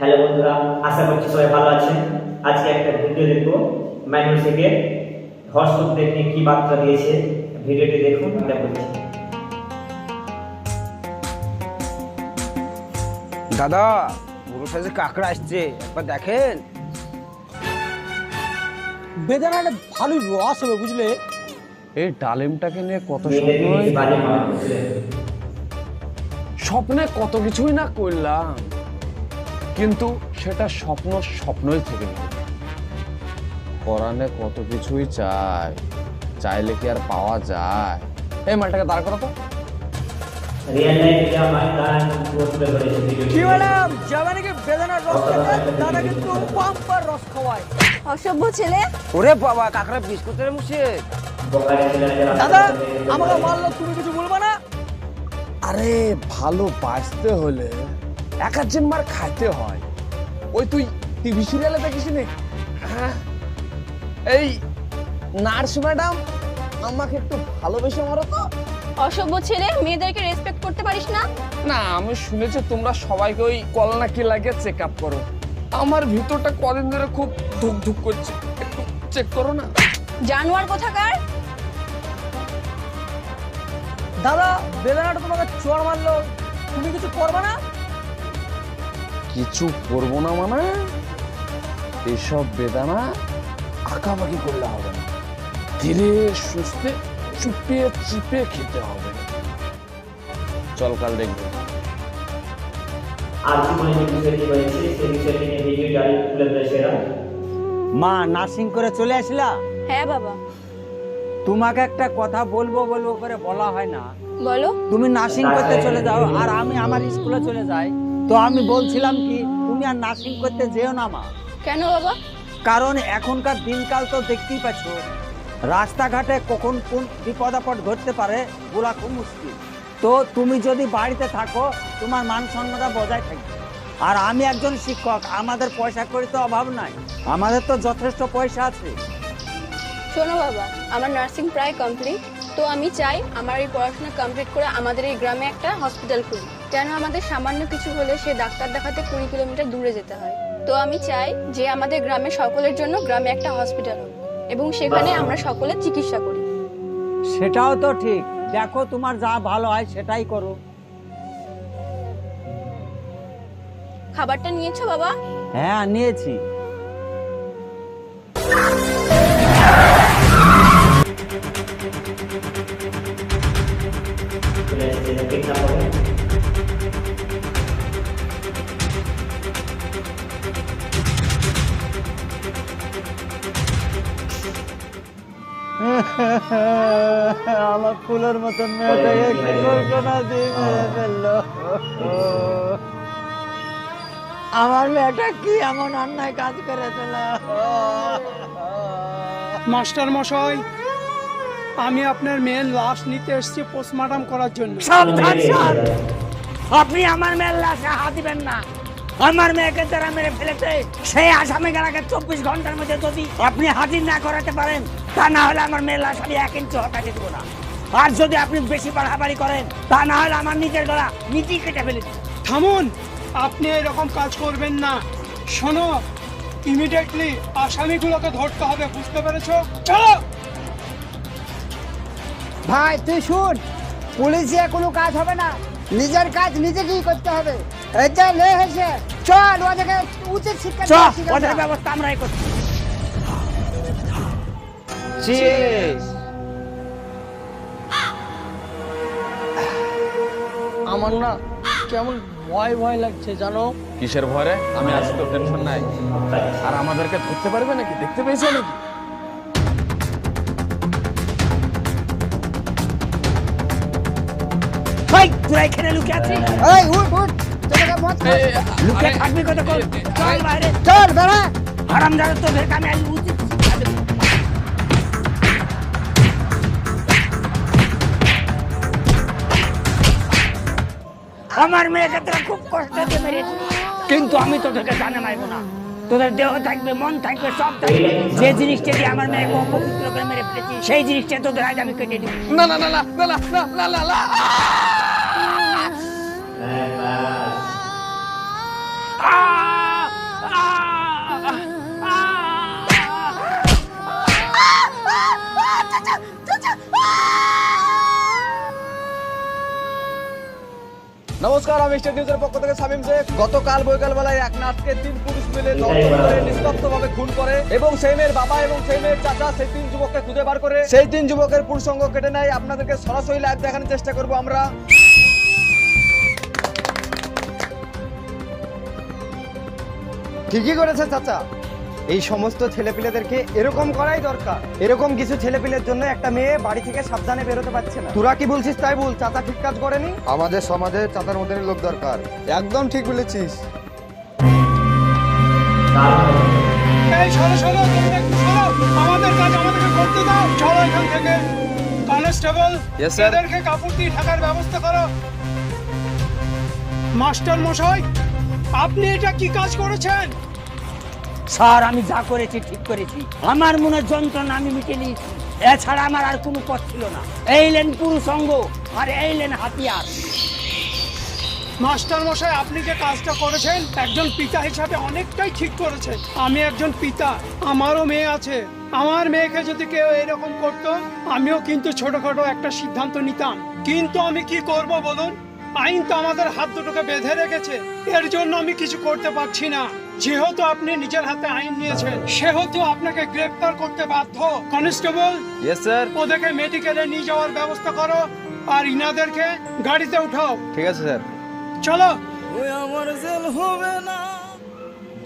Hello বন্ধুরা, আশা করছি সবাই ভালো আছেন। আজকে একটা ভিডিও দেখবো ম্যানুয়াল থেকে হর্ষদের নিয়ে কি বার্তা দিয়েছে। ভিডিওটি দেখুন, এটা বলছি। দাদা, বড় সাইজের কাঁকড়া আসছে, একবার দেখেন। বেদানাটা ভালোই রস হবে, বুঝলে? এই ডালিমটাকে নিয়ে কত মেয়েদেরকে নিয়ে বাজে মনে হচ্ছে। স্বপ্নে কত কিছুই না করলাম, কিন্তু সেটা স্বপ্নই থেকে গেল। পরাণে কত কিছুই চাইলে কি আর পাওয়া যায়? এই মালটাকে দাঁড় করো তো। রিয়েল লাইফে যা হয় তা তুলে ধরেছে ভিডিও। কি ম্যাডাম, যাবে নাকি বেদানার রস খেতে? দাদা কিন্তু বাম্পার রস খাওয়ায়। অসভ্য ছেলে। ওরে বাবা, কাঁকড়া বিস্কুটের মুছে। বোকারে ছেলেরা যারা দাদা, আমাকে মারলো, তুমি কিছু বলবা না? আরে ভালো বাঁচতে হলে এক একজন মার খাইতে হয়। ওই তুই টিভি সিরিয়ালে দেখিস নি? হ্যাঁ, এই নার্স ম্যাডাম আমাকে একটু ভালোবেসে মারো তো। অসভ্য ছেলে, মেয়েদেরকে রেসপেক্ট করতে পারিস না? না, আমি শুনেছি তোমরা সবাইকে ওই কলনা কি লাগে চেক আপ করো। আমার ভিতরটা কদিন ধরে খুব ধুক ধুক করছে, একটু চেক করো না। জানোয়ার কোথাকার। দাদা, বেদানাটা তোমাকে চোর মারলো, তুমি কিছু করবে না? কিছু করবো না মানে? এসব বেদানা আঁকাবাকি করলে হবে না, ধীরে সুস্থে চুপিয়ে চিপে খেতে হবে। চল কাল দেখবো। আর জীবনে যে বিষয়টি হয়েছে সেই বিষয়টি নিয়ে ভিডিও জারি তুলে ধরেছে এরা। মা, নার্সিং করে চলে আসলা? হ্যাঁ বাবা। তোমাকে একটা কথা বলবো করে বলা হয় না। বলো। তুমি নার্সিং করতে চলে যাও আর আমি আমার স্কুলে চলে যাই। তো আমি বলছিলাম কি, তুমি আর নার্সিং করতে যেও না মা। কেন বাবা? কারণ এখনকার দিনকাল তো দেখতেই পাচ্ছ, রাস্তাঘাটে কখন কোন বিপদ আপদ ঘটতে পারে বলা খুব মুশকিল। তো তুমি যদি বাড়িতে থাকো, তোমার মান সম্মানটা বজায় থাকবে। আর আমি একজন শিক্ষক, আমাদের পয়সা করি তো অভাব নাই, আমাদের তো যথেষ্ট পয়সা আছে। শোনো বাবা, আমার নার্সিং প্রায় কমপ্লিট। তো আমি চাই আমার এই পড়াশোনা কমপ্লিট করে আমাদের এই গ্রামে একটা হসপিটাল খুলি। কেন আমাদের সামান্য কিছু হলে সে ডাক্তার দেখাতে 20 কিলোমিটার দূরে যেতে হয়। তো আমি চাই যে আমাদের গ্রামে সকলের জন্য গ্রামে একটা হসপিটাল হোক এবং সেখানে আমরা সকলে চিকিৎসা করি। সেটাও তো ঠিক, দেখো তোমার যা ভালো হয় সেটাই করো। খাবারটা নিয়েছো বাবা? হ্যাঁ, নিয়েছি। চলে এসেছে, এটা ঠিক না হবে। আমার ফুলের মতন মেয়েটাকে কি ঘটনা দিয়ে মেরে ফেললো। আমার মেয়েটা কি এমন অন্যায় কাজ করে ফেল। মাস্টার মশাই, আমি আপনার মেয়ের লাশ নিতে এসেছি পোস্টমর্টম করার জন্য। সাবধান স্যার, আপনি আমার মেয়ের লাশে হাত দিবেন না। আমার মেয়েকে যারা মেরে ফেলেছে সেই আসামিকে 24 ঘন্টার মধ্যে যদি আপনি হাজির না করাতে পারেন, তা না হলে আমার মেয়ের লাশ আমি 1 ইঞ্চি হটাতে দেবো না। আর যদি আপনি বেশি বাড়াবাড়ি করেন, তা না হলে আমার নিজের গলা নিজেই কেটে ফেলে দেব। থামুন, আপনি এরকম কাজ করবেন না। শোনো, ইমিডিয়েটলি আসামিগুলোকে ধরতে হবে, বুঝতে পেরেছো? চলো। ভাই তুই শুন, পুলিশে কোনো কাজ হবে না, নিজের কাজ নিজেকেই করতে হবে। এই যে লে হেসে চল, ওদেরকে উচিত শিক্ষা চল, দিতে ওদের শিখাবো। ব্যবস্থা আমরাই করছি। আমার না কেমন ভয় ভয় লাগছে জানো? কিসের ভয়ে? আমি আছি তো, টেনশন নাই। আর আমাদেরকে ধরতে পারবে নাকি? দেখতে পেয়েছে নাকি? ভাই, তোরা এখানে লুকিয়ে আছিস? এই উঠ উঠ, তোদেরকে মত কর। লুকিয়ে থাকবি কতক্ষণ? চল বাইরে। চল বেড়া। হারামজাদা, তোদেরকে আমি আজ উচিত শিক্ষা দেব। আমার মেয়েকে তোরা খুব কষ্ট দিয়ে মেরেছিস, কিন্তু আমি তোদেরকে জানে মারবো না। তোদের দেহ থাকবে, মন থাকবে, সব থাকবে। যে জিনিসটা দিয়ে আমার মেয়েকে অপবিত্র করে মেরে ফেলেছি, সেই জিনিসটা তোদের আজ আমি কেটে দিব। না না না না না না না না না। হ্যাঁ, বাস। আহ! নমস্কার, আমি স্টেট নিউজের পক্ষ থেকে শামীম শেখ। গতকাল বিকালবেলায় এক নার্সকে 3 পুরুষ মিলে ধর্ষণ করে নিস্তব্ধভাবে খুন করে এবং সেই মেয়ের বাবা এবং সেই মেয়ের চাচা সেই 3 যুবককে খুঁজে বার করে সেই 3 যুবকের পুরুষাঙ্গ কেটে নেয়। আপনাদেরকে সরাসরি লাইভ দেখানোর চেষ্টা করব আমরা। ঠিকই করেছে চাচা, এই সমস্ত ছেলেপিলেদেরকে এরকম করাই দরকার। এরকম কিছু ছেলেপিলের জন্য একটা মেয়ে বাড়ি থেকে সাবধানে বেরোতে পারছে না। তোরা কি বলছিস তাই বল, চাচা ঠিক কাজ করেনি। আমাদের সমাজে চাচার মতনই লোক দরকার। একদম ঠিক বলেছিস। এই শোনো শোনো, তোমরা একটু শোনো, আমাদের কাজ আমাদেরকে করতে দাও। চলো এখান থেকে। Constable, Yes, sir. এদেরকে কাপড় দিয়ে ঢাকার ব্যবস্থা করো। মাস্টার মশাই, আপনি এটা কি কাজ করেছেন? স্যার, আমি যা করেছি ঠিক করেছি। আমার মনের যন্ত্রণা আমি মিটে নিয়েছি। এছাড়া আমার আর কোনো পথ ছিল না। এই লেন পুরুষাঙ্গ আর এই লেন হাতিয়ার। মাস্টার মশাই, আপনি যে কাজটা করেছেন একজন পিতা হিসাবে অনেকটাই ঠিক করেছেন। আমি একজন পিতা, আমারও মেয়ে আছে। আমার মেয়েকে যদি কেউ এরকম করতো, আমিও কিন্তু ছোটখাটো একটা সিদ্ধান্ত নিতাম। কিন্তু আমি কি করব বলুন? আইন তো আমাদের হাত দুটোকে বেঁধে রেখেছে। এর জন্য আমি কিছু করতে পারছি না। যেহেতু আপনি নিজের হাতে আইন নিয়েছেন, সেহেতু আপনাকে গ্রেফতার করতে বাধ্য। Constable, yes sir. ওদেরকে মেডিকেলে নিয়ে যাওয়ার ব্যবস্থা করো আর ইনাদেরকে গাড়িতে উঠাও। ঠিক আছে স্যার। চলো।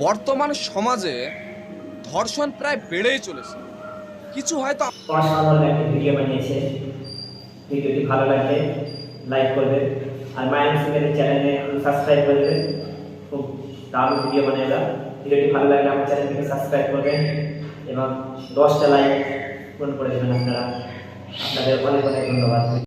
বর্তমান সমাজে ধর্ষণ প্রায় বেড়েই চলেছে। কিছু হয়তো অসাধারণ একটা ভিডিও বানিয়েছে। ভিডিওটি ভালো লাগলে লাইক করবেন আর মায়ান সিংয়ের চ্যানেলে সাবস্ক্রাইব করে দেবেন। খুব দারুণ ভিডিও বানাইলাম। ভিডিওটি ভালো লাগলে আমার চ্যানেলটিকে সাবস্ক্রাইব করবেন এবং 10টা লাইক পূরণ করে দেবেন আপনারা। আপনাদের অনেক অনেক ধন্যবাদ।